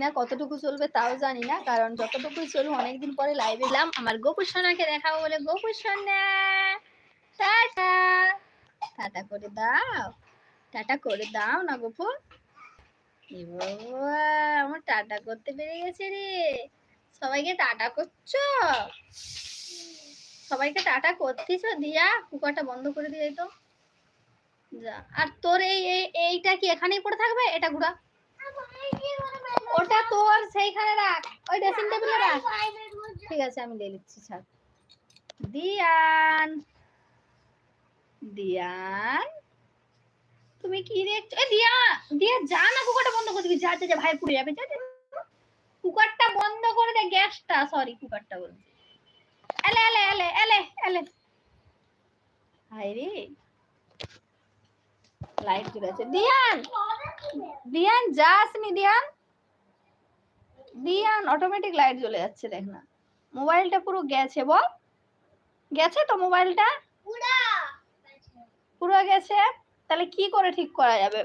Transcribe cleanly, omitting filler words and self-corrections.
না কতটুকু চলবে তাও জানি না, কারণ যতটুকুই চলুক অনেকদিন পরে লাইভে এলাম আমার গোপু সোনাকে দেখাবো বলে। গোপু সোনা টাটা, টাটা করে দাও, টাটা করে দাও না গোপু। আমার টাটা করতে পেরে গেছে রে। সবাইকে টাটা করছো, সবাইকে টাটা করতেছো। দিয়া কুকারটা বন্ধ করে দিয়ে তো যা। আর তোর এইটা কি এখানেই পড়ে থাকবে? এটা ঘুরা, ওটা তোর সেইখানে রাখ, ওই ড্রেসিং টেবিলে রাখ। ঠিক আছে আমি নিয়ে নিচ্ছি, ছাড়। দিয়ান, দিয়ান তুমি কি দেখছো? এ দিয়া, দিয়া যা না, কুকারটা বন্ধ করে দিবি। যা যা যা, ভাই পুড়ে যাবে। যা, কুকারটা বন্ধ করে দে, গ্যাসটা, সরি কুকারটা বলছি। এলে এলে এলে এলে এলে, হাই রে লাইট চলে আছে। দিয়ান, দিয়ান যাসনি, দিয়ান, দিয়ান অটোমেটিক লাইট জ্বলে যাচ্ছে, দেখ না। মোবাইলটা পুরো গেছে, বল গেছে তো মোবাইলটা পুরো গেছে। তাহলে কি করে ঠিক করা যাবে?